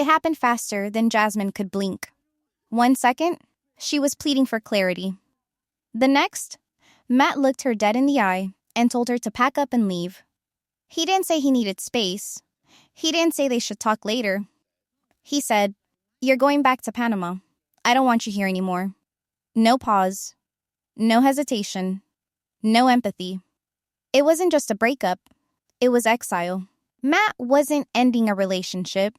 It happened faster than Jasmine could blink. 1 second, she was pleading for clarity. The next, Matt looked her dead in the eye and told her to pack up and leave. He didn't say he needed space. He didn't say they should talk later. He said, "You're going back to Panama. I don't want you here anymore." No pause. No hesitation. No empathy. It wasn't just a breakup. It was exile. Matt wasn't ending a relationship.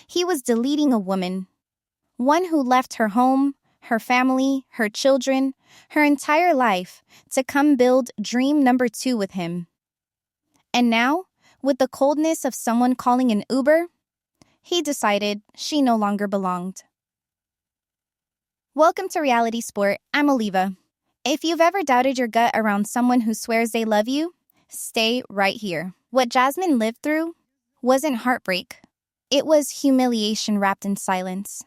He was deleting a woman. One who left her home, her family, her children, her entire life to come build dream number 2 with him. And now, with the coldness of someone calling an Uber, he decided she no longer belonged. Welcome to Reality Sport. I'm Oliva. If you've ever doubted your gut around someone who swears they love you, stay right here. What Jasmine lived through wasn't heartbreak. It was humiliation wrapped in silence.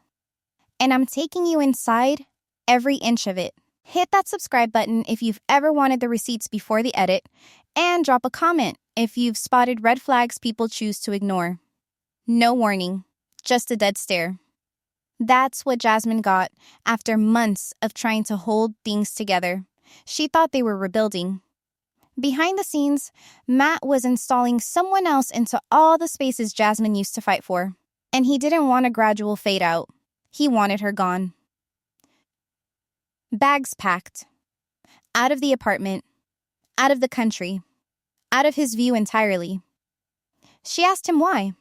And I'm taking you inside every inch of it. Hit that subscribe button if you've ever wanted the receipts before the edit, and drop a comment if you've spotted red flags people choose to ignore. No warning, just a dead stare. That's what Jasmine got after months of trying to hold things together. She thought they were rebuilding. Behind the scenes, Matt was installing someone else into all the spaces Jasmine used to fight for. And he didn't want a gradual fade out. He wanted her gone. Bags packed. Out of the apartment. Out of the country. Out of his view entirely. She asked him why.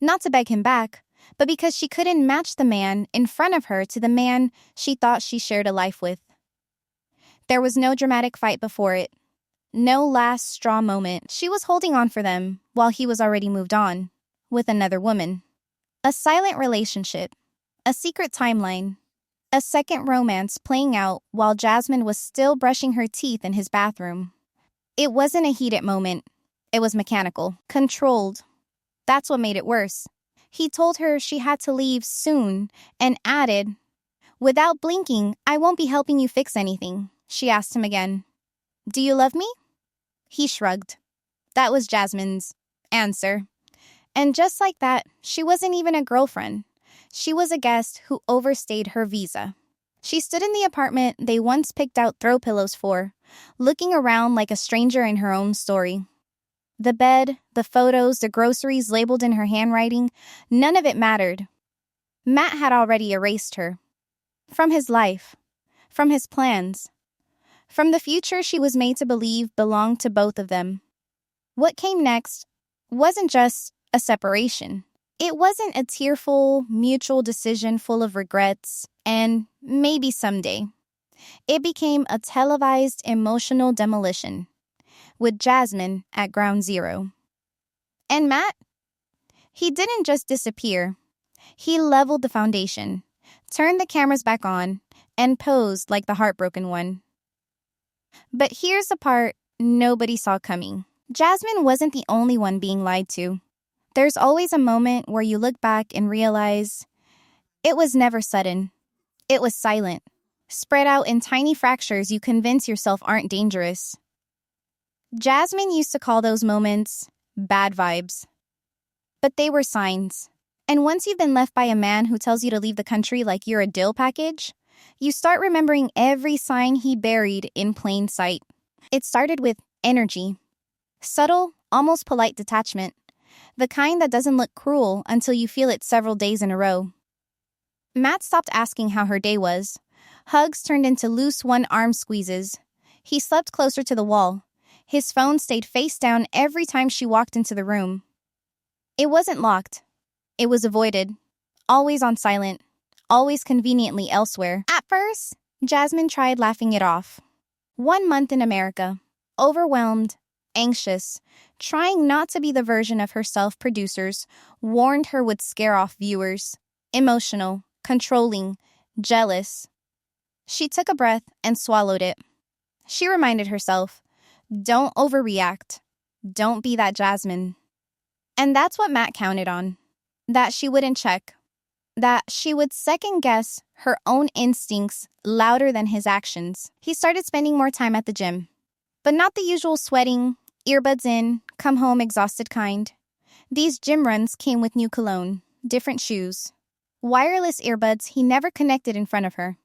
Not to beg him back, but because she couldn't match the man in front of her to the man she thought she shared a life with. There was no dramatic fight before it. No last straw moment. She was holding on for them while he was already moved on, with another woman. A silent relationship. A secret timeline. A second romance playing out while Jasmine was still brushing her teeth in his bathroom. It wasn't a heated moment. It was mechanical. Controlled. That's what made it worse. He told her she had to leave soon and added, "Without blinking, I won't be helping you fix anything." She asked him again, "Do you love me?" He shrugged. That was Jasmine's answer. And just like that, she wasn't even a girlfriend. She was a guest who overstayed her visa. She stood in the apartment they once picked out throw pillows for, looking around like a stranger in her own story. The bed, the photos, the groceries labeled in her handwriting, none of it mattered. Matt had already erased her. From his life. From his plans. From the future she was made to believe belonged to both of them. What came next wasn't just a separation. It wasn't a tearful, mutual decision full of regrets and maybe someday. It became a televised emotional demolition, with Jasmine at ground zero. And Matt? He didn't just disappear. He leveled the foundation, turned the cameras back on, and posed like the heartbroken one. But here's the part nobody saw coming. Jasmine wasn't the only one being lied to. There's always a moment where you look back and realize it was never sudden. It was silent, spread out in tiny fractures you convince yourself aren't dangerous. Jasmine used to call those moments bad vibes. But they were signs. And once you've been left by a man who tells you to leave the country like you're a dill package, you start remembering every sign he buried in plain sight. It started with energy. Subtle, almost polite detachment. The kind that doesn't look cruel until you feel it several days in a row. Matt stopped asking how her day was. Hugs turned into loose one-arm squeezes. He slept closer to the wall. His phone stayed face down every time she walked into the room. It wasn't locked. It was avoided. Always on silent. Always conveniently elsewhere. At first, Jasmine tried laughing it off. 1 month in America. Overwhelmed. Anxious, trying not to be the version of herself producers warned her would scare off viewers. Emotional, controlling, jealous. She took a breath and swallowed it. She reminded herself, don't overreact. Don't be that Jasmine. And that's what Matt counted on. That she wouldn't check. That she would second-guess her own instincts louder than his actions. He started spending more time at the gym. But not the usual sweating, earbuds in, come home exhausted kind. These gym runs came with new cologne. different shoes, wireless earbuds he never connected in front of her.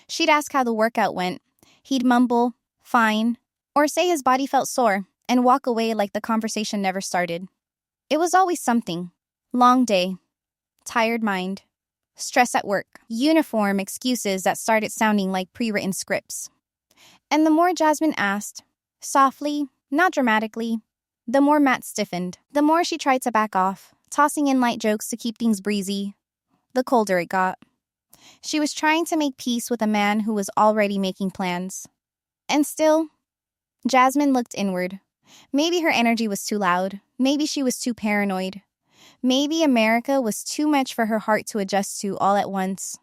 She'd ask how the workout went. He'd mumble, fine, or say his body felt sore and walk away like the conversation never started. It was always something. Long day, tired mind, stress at work, uniform excuses that started sounding like pre-written scripts. And the more Jasmine asked, softly, not dramatically, the more Matt stiffened. The more she tried to back off, tossing in light jokes to keep things breezy, the colder it got. She was trying to make peace with a man who was already making plans. And still, Jasmine looked inward. Maybe her energy was too loud. Maybe she was too paranoid. Maybe America was too much for her heart to adjust to all at once.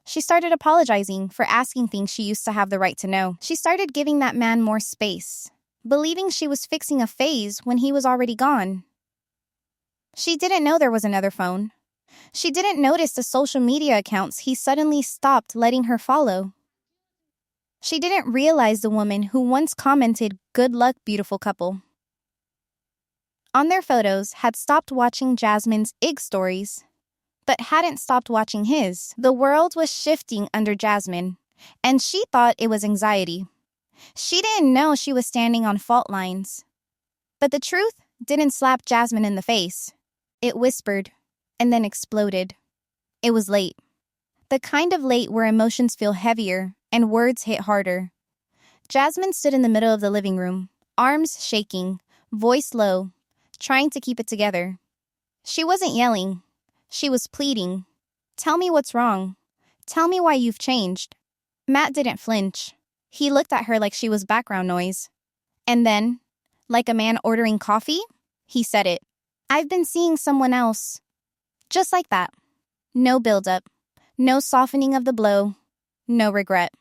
She started apologizing for asking things she used to have the right to know. She started giving that man more space, believing she was fixing a phase when he was already gone. She didn't know there was another phone. She didn't notice the social media accounts he suddenly stopped letting her follow. She didn't realize the woman who once commented, "Good luck, beautiful couple," on their photos had stopped watching Jasmine's IG stories, but hadn't stopped watching his. The world was shifting under Jasmine, and she thought it was anxiety. She didn't know she was standing on fault lines. But the truth didn't slap Jasmine in the face. It whispered, and then exploded. It was late. The kind of late where emotions feel heavier and words hit harder. Jasmine stood in the middle of the living room, arms shaking, voice low, trying to keep it together. She wasn't yelling. She was pleading. "Tell me what's wrong. Tell me why you've changed." Matt didn't flinch. He looked at her like she was background noise. And then, like a man ordering coffee, he said it. "I've been seeing someone else." Just like that. No buildup. No softening of the blow. No regret.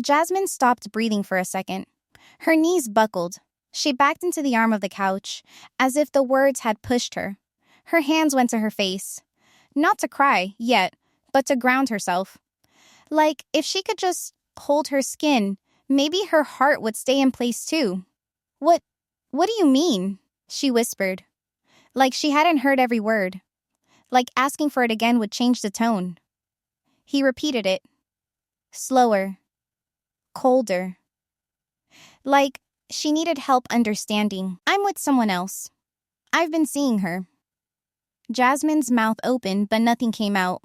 Jasmine stopped breathing for a second. Her knees buckled. She backed into the arm of the couch, as if the words had pushed her. Her hands went to her face. Not to cry, yet, but to ground herself. Like, if she could just hold her skin, maybe her heart would stay in place too. What do you mean?" she whispered. Like she hadn't heard every word. Like asking for it again would change the tone. He repeated it. Slower. Colder. Like she needed help understanding. "I'm with someone else. I've been seeing her." Jasmine's mouth opened, but nothing came out.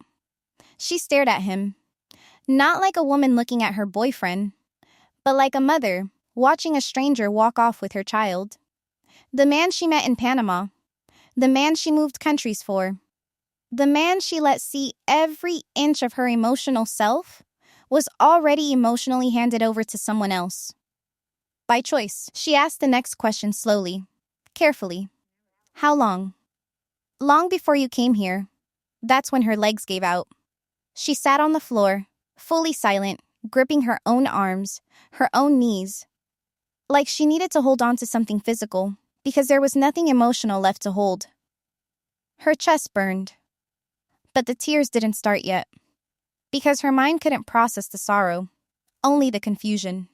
She stared at him. Not like a woman looking at her boyfriend, but like a mother watching a stranger walk off with her child. The man she met in Panama. The man she moved countries for. The man she let see every inch of her emotional self was already emotionally handed over to someone else. By choice, she asked the next question slowly, carefully. "How long?" "Long before you came here." That's when her legs gave out. She sat on the floor, fully silent, gripping her own arms, her own knees. Like she needed to hold on to something physical, because there was nothing emotional left to hold. Her chest burned. But the tears didn't start yet. Because her mind couldn't process the sorrow, only the confusion.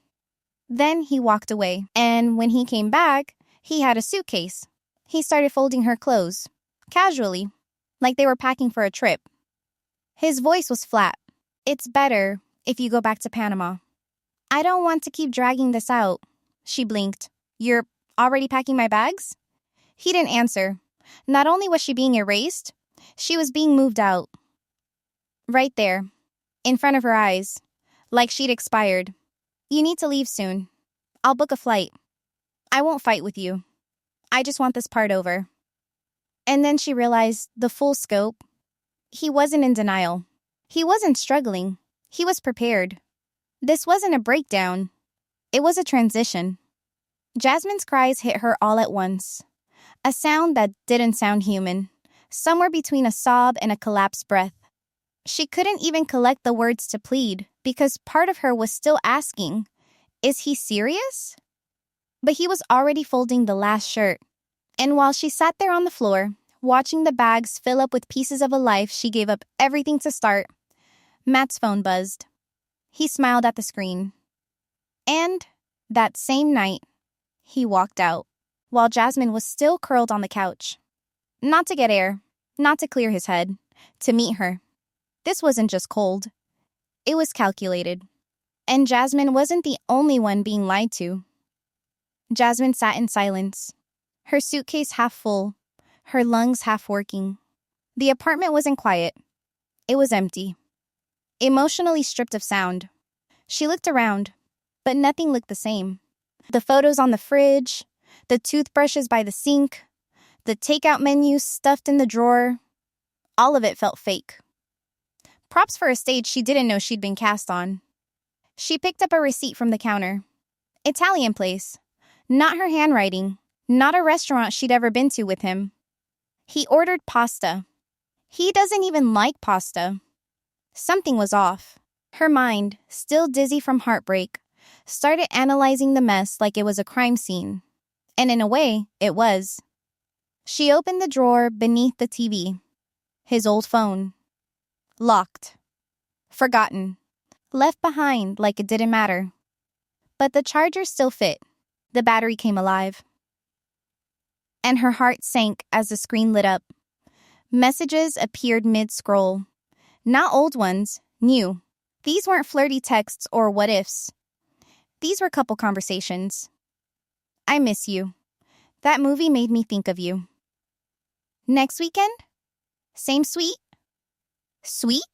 Then he walked away, and when he came back, he had a suitcase. He started folding her clothes, casually, like they were packing for a trip. His voice was flat. "It's better if you go back to Panama." "I don't want to keep dragging this out." She blinked. "You're already packing my bags?" He didn't answer. Not only was she being erased, she was being moved out. Right there, in front of her eyes, like she'd expired. "You need to leave soon. I'll book a flight. I won't fight with you. I just want this part over." And then she realized the full scope. He wasn't in denial. He wasn't struggling. He was prepared. This wasn't a breakdown. It was a transition. Jasmine's cries hit her all at once. A sound that didn't sound human. Somewhere between a sob and a collapsed breath. She couldn't even collect the words to plead because part of her was still asking, is he serious? But he was already folding the last shirt. And while she sat there on the floor, watching the bags fill up with pieces of a life she gave up everything to start, Matt's phone buzzed. He smiled at the screen. And that same night, he walked out, while Jasmine was still curled on the couch. Not to get air, Not to clear his head, to meet her. This wasn't just cold. It was calculated. And Jasmine wasn't the only one being lied to. Jasmine sat in silence, her suitcase half full, her lungs half working. The apartment wasn't quiet. It was empty. Emotionally stripped of sound. She looked around, but nothing looked the same. The photos on the fridge, the toothbrushes by the sink, the takeout menu stuffed in the drawer, all of it felt fake. Props for a stage she didn't know she'd been cast on. She picked up a receipt from the counter. Italian place. Not her handwriting. Not a restaurant she'd ever been to with him. He ordered pasta. He doesn't even like pasta. Something was off. Her mind, still dizzy from heartbreak, started analyzing the mess like it was a crime scene. And in a way, it was. She opened the drawer beneath the TV. His old phone. Locked. Forgotten. Left behind like it didn't matter. But the charger still fit. The battery came alive. And her heart sank as the screen lit up. Messages appeared mid-scroll. Not old ones, new. These weren't flirty texts or what-ifs. These were couple conversations. I miss you. That movie made me think of you. Next weekend? Same suite? Sweet?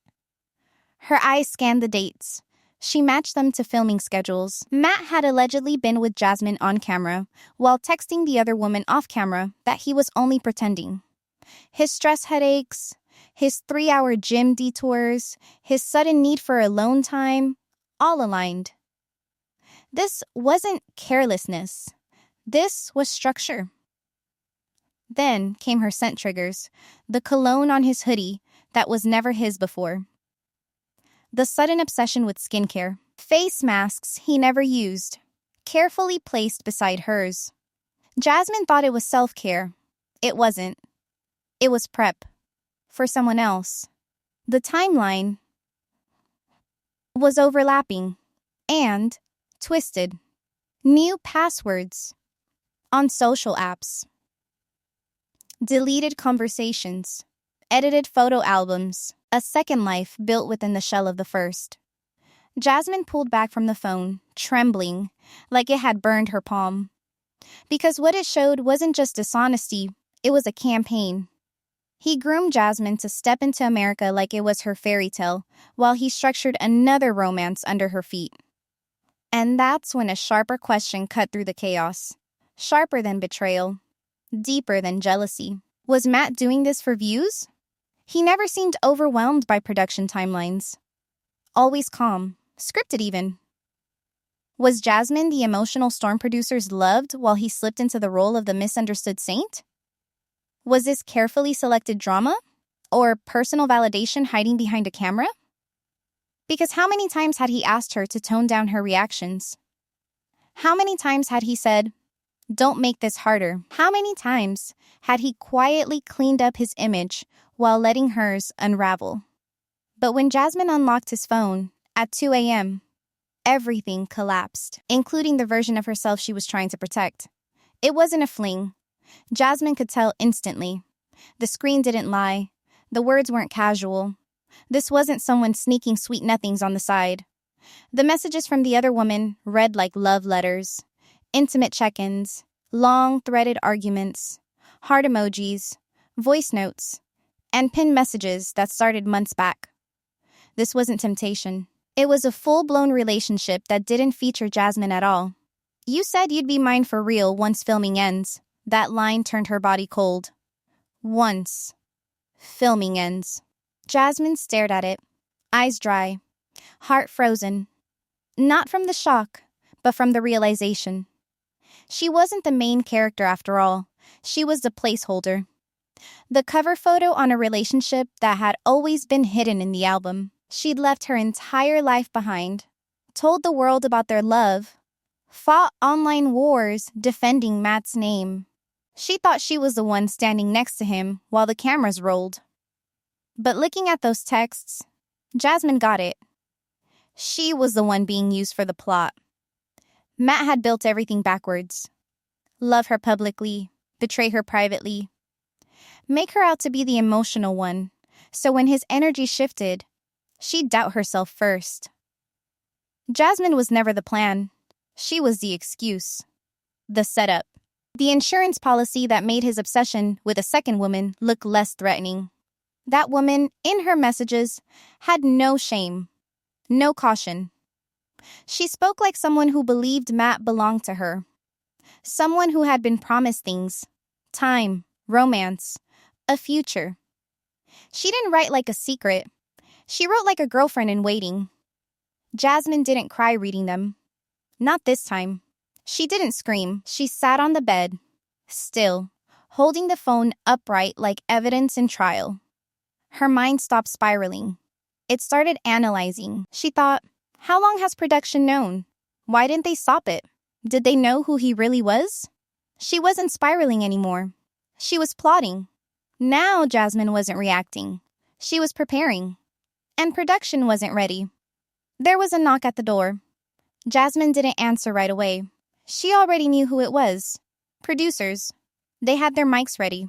Her eyes scanned the dates. She matched them to filming schedules. Matt had allegedly been with Jasmine on camera, while texting the other woman off camera that he was only pretending. His stress headaches, his 3-hour gym detours, his sudden need for alone time, all aligned. This wasn't carelessness. This was structure. Then came her scent triggers, the cologne on his hoodie that was never his before. The sudden obsession with skincare, face masks he never used, carefully placed beside hers. Jasmine thought it was self-care. It wasn't. It was prep. For someone else. The timeline was overlapping and twisted. New passwords on social apps. Deleted conversations. Edited photo albums. A second life built within the shell of the first. Jasmine pulled back from the phone, trembling, like it had burned her palm. Because what it showed wasn't just dishonesty, it was a campaign. He groomed Jasmine to step into America like it was her fairy tale, while he structured another romance under her feet. And that's when a sharper question cut through the chaos. Sharper than betrayal. Deeper than jealousy. Was Matt doing this for views? He never seemed overwhelmed by production timelines. Always calm, scripted even. Was Jasmine the emotional storm producers loved while he slipped into the role of the misunderstood saint? Was this carefully selected drama? Or personal validation hiding behind a camera? Because how many times had he asked her to tone down her reactions? How many times had he said, "Don't make this harder"? How many times had he quietly cleaned up his image while letting hers unravel? But when Jasmine unlocked his phone at 2 a.m., everything collapsed, including the version of herself she was trying to protect. It wasn't a fling. Jasmine could tell instantly. The screen didn't lie. The words weren't casual. This wasn't someone sneaking sweet nothings on the side. The messages from the other woman read like love letters, intimate check-ins, long threaded arguments, heart emojis, voice notes, and pinned messages that started months back. This wasn't temptation. It was a full-blown relationship that didn't feature Jasmine at all. You said you'd be mine for real once filming ends. That line turned her body cold. Once. Filming ends. Jasmine stared at it, eyes dry, heart frozen. Not from the shock, but from the realization. She wasn't the main character after all. She was the placeholder. The cover photo on a relationship that had always been hidden in the album. She'd left her entire life behind, told the world about their love, fought online wars defending Matt's name. She thought she was the one standing next to him while the cameras rolled. But looking at those texts, Jasmine got it. She was the one being used for the plot. Matt had built everything backwards. Love her publicly, betray her privately. make her out to be the emotional one, so when his energy shifted, she'd doubt herself first. Jasmine was never the plan. She was the excuse. The setup. The insurance policy that made his obsession with a second woman look less threatening. That woman, in her messages, had no shame, no caution. She spoke like someone who believed Matt belonged to her. Someone who had been promised things, time, romance, a future. She didn't write like a secret. She wrote like a girlfriend in waiting. Jasmine didn't cry reading them. Not this time. She didn't scream. She sat on the bed, still, holding the phone upright like evidence in trial. Her mind stopped spiraling. It started analyzing. She thought, how long has production known? Why didn't they stop it? Did they know who he really was? She wasn't spiraling anymore. She was plotting. Now Jasmine wasn't reacting. She was preparing. And production wasn't ready. There was a knock at the door. Jasmine didn't answer right away. She already knew who it was. Producers. They had their mics ready.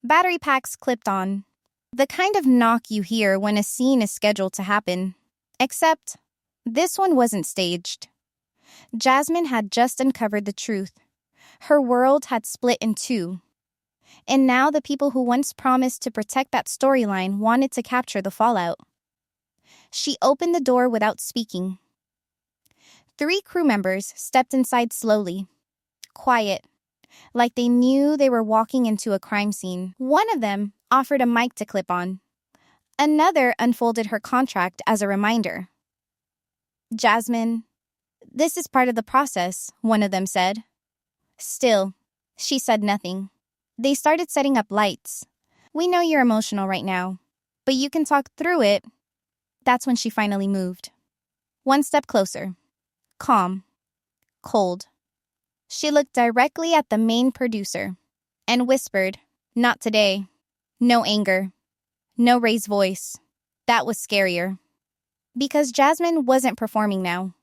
Battery packs clipped on. The kind of knock you hear when a scene is scheduled to happen. Except, this one wasn't staged. Jasmine had just uncovered the truth. Her world had split in two. And now the people who once promised to protect that storyline wanted to capture the fallout. She opened the door without speaking. 3 crew members stepped inside slowly, quiet, like they knew they were walking into a crime scene. One of them offered a mic to clip on. Another unfolded her contract as a reminder. Jasmine, this is part of the process, one of them said. Still, she said nothing. They started setting up lights. We know you're emotional right now, but you can talk through it. That's when she finally moved. 1 step closer. Calm. Cold. She looked directly at the main producer and whispered, not today. No anger. No raised voice. That was scarier. Because Jasmine wasn't performing now.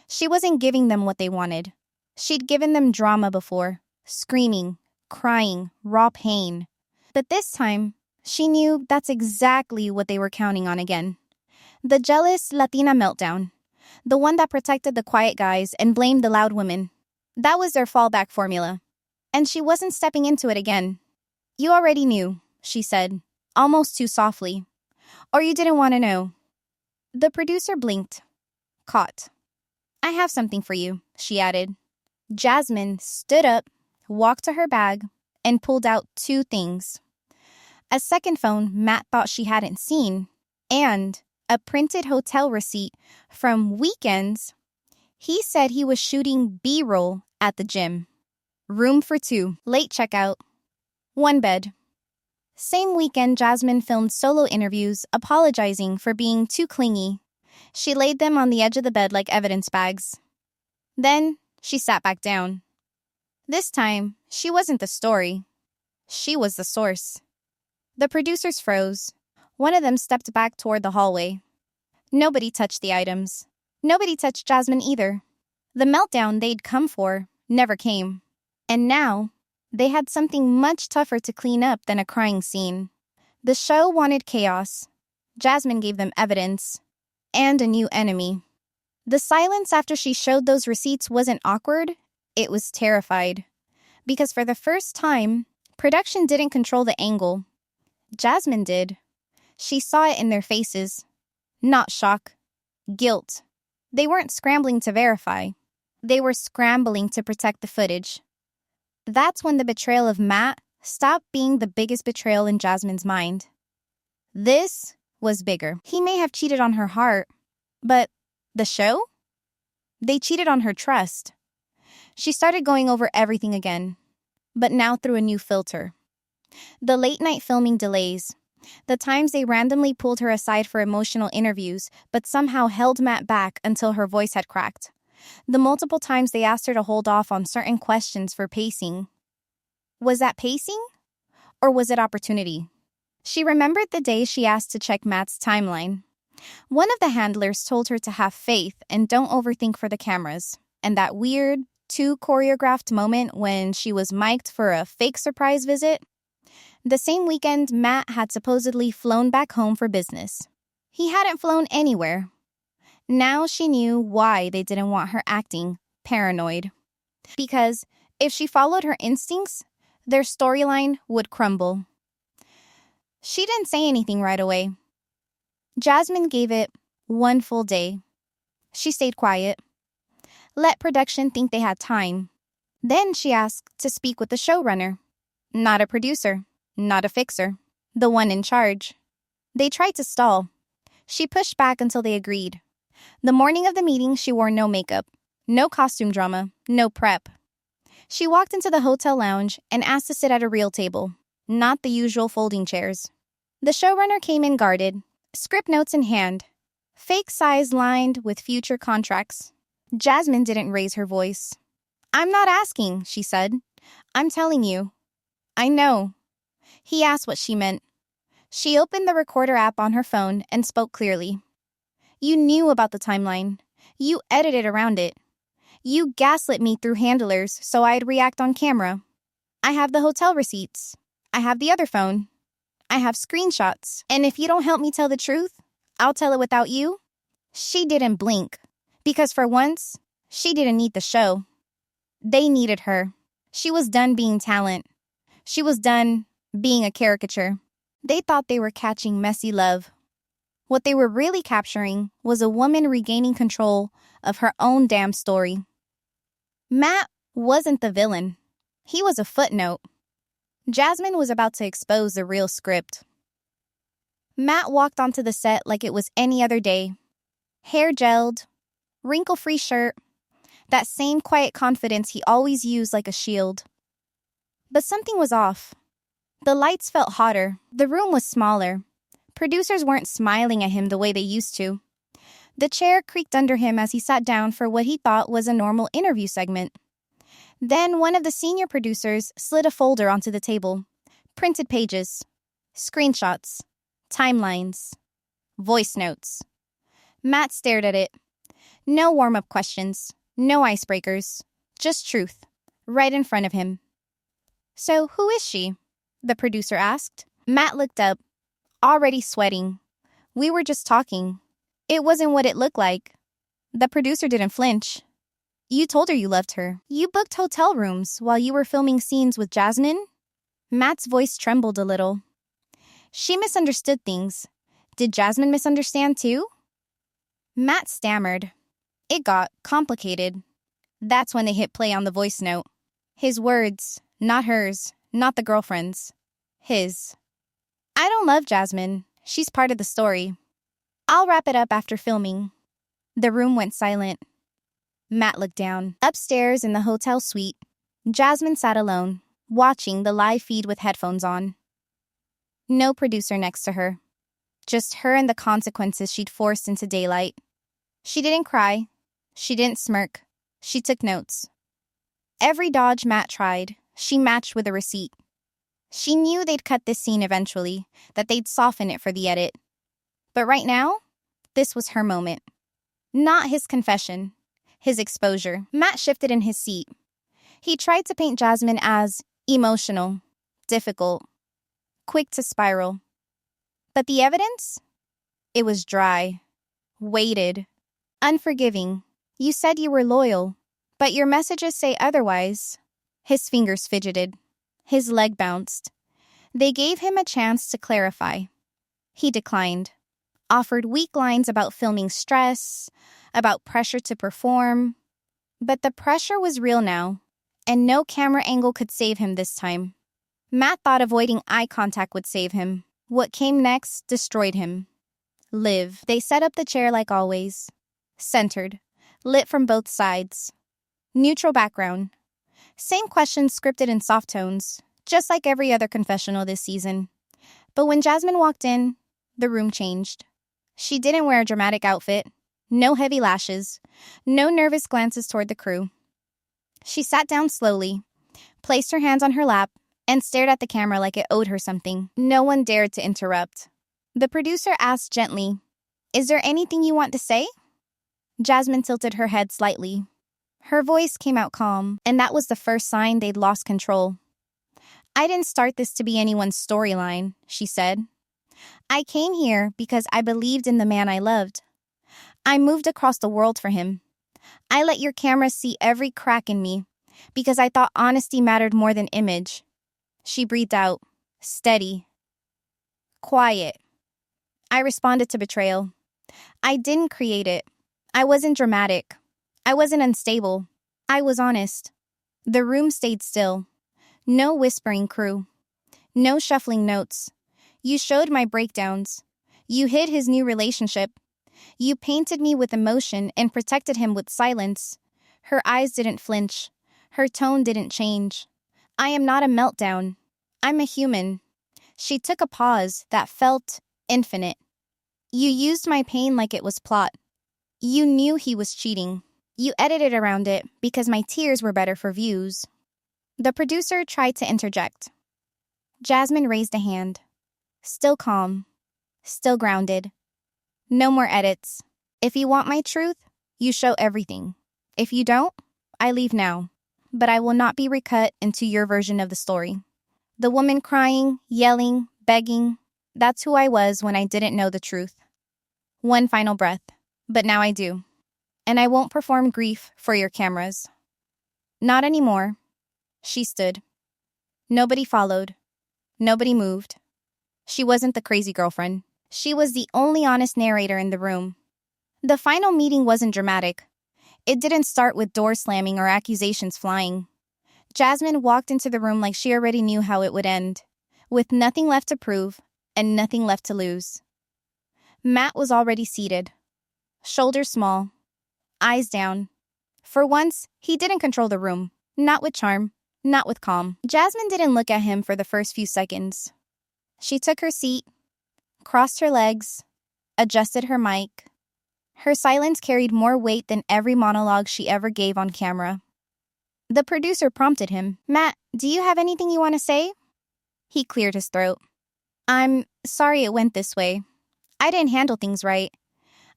She wasn't giving them what they wanted. She'd given them drama before. Screaming, crying, raw pain. But this time, she knew that's exactly what they were counting on again. The jealous Latina meltdown. The one that protected the quiet guys and blamed the loud women. That was their fallback formula. And she wasn't stepping into it again. You already knew, she said, almost too softly. Or you didn't want to know. The producer blinked. Caught. I have something for you, she added. Jasmine stood up, walked to her bag, and pulled out 2 things. A second phone Matt thought she hadn't seen, and a printed hotel receipt from weekends. He said he was shooting B-roll at the gym. Room for 2, late checkout, 1 bed. Same weekend, Jasmine filmed solo interviews apologizing for being too clingy. She laid them on the edge of the bed like evidence bags. Then she sat back down. This time, she wasn't the story. She was the source. The producers froze. One of them stepped back toward the hallway. Nobody touched the items. Nobody touched Jasmine either. The meltdown they'd come for never came. And now, they had something much tougher to clean up than a crying scene. The show wanted chaos. Jasmine gave them evidence. And a new enemy. The silence after she showed those receipts wasn't awkward, it was terrified. Because for the first time, production didn't control the angle. Jasmine did. She saw it in their faces. Not shock. Guilt. They weren't scrambling to verify. They were scrambling to protect the footage. That's when the betrayal of Matt stopped being the biggest betrayal in Jasmine's mind. This was bigger. He may have cheated on her heart, but the show? They cheated on her trust. She started going over everything again, but now through a new filter. The late-night filming delays, the times they randomly pulled her aside for emotional interviews, but somehow held Matt back until her voice had cracked. The multiple times they asked her to hold off on certain questions for pacing. Was that pacing? Or was it opportunity? She remembered the day she asked to check Matt's timeline. One of the handlers told her to have faith and don't overthink for the cameras. And that weird, too choreographed moment when she was mic'd for a fake surprise visit? The same weekend, Matt had supposedly flown back home for business. He hadn't flown anywhere. Now she knew why they didn't want her acting paranoid. Because if she followed her instincts, their storyline would crumble. She didn't say anything right away. Jasmine gave it one full day. She stayed quiet. Let production think they had time. Then she asked to speak with the showrunner. Not a producer, not a fixer, the one in charge. They tried to stall. She pushed back until they agreed. The morning of the meeting, she wore no makeup, no costume drama, no prep. She walked into the hotel lounge and asked to sit at a real table, not the usual folding chairs. The showrunner came in guarded, script notes in hand, fake size lined with future contracts. Jasmine didn't raise her voice. "I'm not asking," she said. "I'm telling you." "I know." He asked what she meant. She opened the recorder app on her phone and spoke clearly. "You knew about the timeline. You edited around it. You gaslit me through handlers so I'd react on camera. I have the hotel receipts. I have the other phone. I have screenshots. And if you don't help me tell the truth, I'll tell it without you." She didn't blink. Because for once, she didn't need the show. They needed her. She was done being talent. She was done being a caricature. They thought they were catching messy love. What they were really capturing was a woman regaining control of her own damn story. Matt wasn't the villain. He was a footnote. Jasmine was about to expose the real script. Matt walked onto the set like it was any other day. Hair gelled, wrinkle-free shirt, that same quiet confidence he always used like a shield. But something was off. The lights felt hotter. The room was smaller. Producers weren't smiling at him the way they used to. The chair creaked under him as he sat down for what he thought was a normal interview segment. Then one of the senior producers slid a folder onto the table. Printed pages, screenshots, timelines, voice notes. Matt stared at it. No warm-up questions, no icebreakers, just truth, right in front of him. "So who is she?" the producer asked. Matt looked up, already sweating. "We were just talking. It wasn't what it looked like." The producer didn't flinch. "You told her you loved her. You booked hotel rooms while you were filming scenes with Jasmine?" Matt's voice trembled a little. "She misunderstood things. Did Jasmine misunderstand too?" Matt stammered. It got complicated. That's when they hit play on the voice note. His words, not hers, not the girlfriend's. His. "I don't love Jasmine. She's part of the story. I'll wrap it up after filming." The room went silent. Matt looked down. Upstairs in the hotel suite, Jasmine sat alone, watching the live feed with headphones on. No producer next to her. Just her and the consequences she'd forced into daylight. She didn't cry. She didn't smirk. She took notes. Every dodge Matt tried, she matched with a receipt. She knew they'd cut this scene eventually, that they'd soften it for the edit. But right now, this was her moment. Not his confession, his exposure. Matt shifted in his seat. He tried to paint Jasmine as emotional, difficult, quick to spiral. But the evidence? It was dry, weighted, unforgiving. "You said you were loyal, but your messages say otherwise." His fingers fidgeted. His leg bounced. They gave him a chance to clarify. He declined. Offered weak lines about filming stress, about pressure to perform. But the pressure was real now, and no camera angle could save him this time. Matt thought avoiding eye contact would save him. What came next destroyed him. Liv. They set up the chair like always. Centered. Lit from both sides. Neutral background. Same questions scripted in soft tones, just like every other confessional this season. But when Jasmine walked in, the room changed. She didn't wear a dramatic outfit. No heavy lashes. No nervous glances toward the crew. She sat down slowly, placed her hands on her lap, and stared at the camera like it owed her something. No one dared to interrupt. The producer asked gently, "Is there anything you want to say?" Jasmine tilted her head slightly. Her voice came out calm, and that was the first sign they'd lost control. I didn't start this to be anyone's storyline, she said. I came here because I believed in the man I loved. I moved across the world for him. I let your camera see every crack in me because I thought honesty mattered more than image. She breathed out, steady, quiet. I responded to betrayal. I didn't create it. I wasn't dramatic. I wasn't unstable. I was honest. The room stayed still. No whispering crew. No shuffling notes. You showed my breakdowns. You hid his new relationship. You painted me with emotion and protected him with silence. Her eyes didn't flinch. Her tone didn't change. I am not a meltdown. I'm a human. She took a pause that felt infinite. You used my pain like it was plot. You knew he was cheating. You edited around it because my tears were better for views. The producer tried to interject. Jasmine raised a hand. Still calm. Still grounded. No more edits. If you want my truth, you show everything. If you don't, I leave now. But I will not be recut into your version of the story. The woman crying, yelling, begging, that's who I was when I didn't know the truth. One final breath. But now I do. And I won't perform grief for your cameras. Not anymore. She stood. Nobody followed. Nobody moved. She wasn't the crazy girlfriend. She was the only honest narrator in the room. The final meeting wasn't dramatic. It didn't start with doors slamming or accusations flying. Jasmine walked into the room like she already knew how it would end, with nothing left to prove and nothing left to lose. Matt was already seated. Shoulders small. Eyes down. For once, he didn't control the room. Not with charm. Not with calm. Jasmine didn't look at him for the first few seconds. She took her seat, crossed her legs, adjusted her mic. Her silence carried more weight than every monologue she ever gave on camera. The producer prompted him. Matt, do you have anything you want to say? He cleared his throat. I'm sorry it went this way. I didn't handle things right.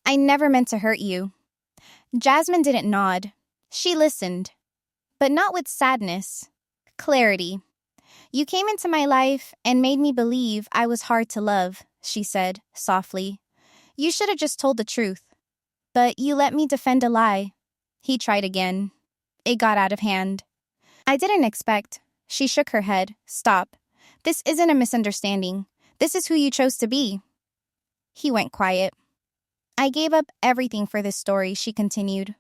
I never meant to hurt you. Jasmine didn't nod. She listened. But not with sadness. Clarity. You came into my life and made me believe I was hard to love, she said, softly. You should have just told the truth. But you let me defend a lie. He tried again. It got out of hand. I didn't expect. She shook her head. Stop. This isn't a misunderstanding. This is who you chose to be. He went quiet. I gave up everything for this story, she continued.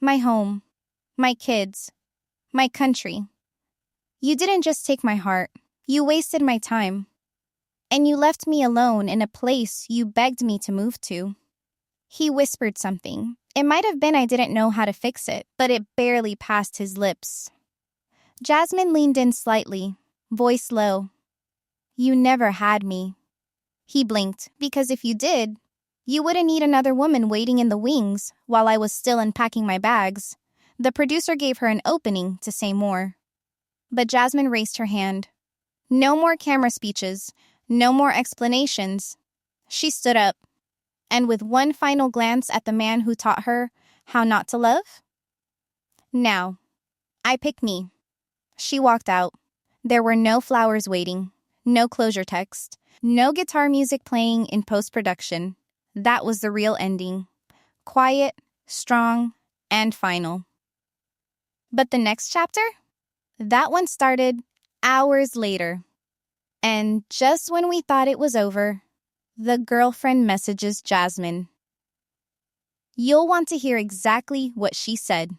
My home. My kids. My country. You didn't just take my heart. You wasted my time. And you left me alone in a place you begged me to move to. He whispered something. It might have been I didn't know how to fix it, but it barely passed his lips. Jasmine leaned in slightly, voice low. You never had me. He blinked, because if you did, you wouldn't need another woman waiting in the wings while I was still unpacking my bags. The producer gave her an opening to say more. But Jasmine raised her hand. No more camera speeches, no more explanations. She stood up, and with one final glance at the man who taught her how not to love, now, I pick me. She walked out. There were no flowers waiting, no closure text, no guitar music playing in post-production. That was the real ending. Quiet, strong, and final. But the next chapter? That one started hours later. And just when we thought it was over, the girlfriend messages Jasmine. You'll want to hear exactly what she said.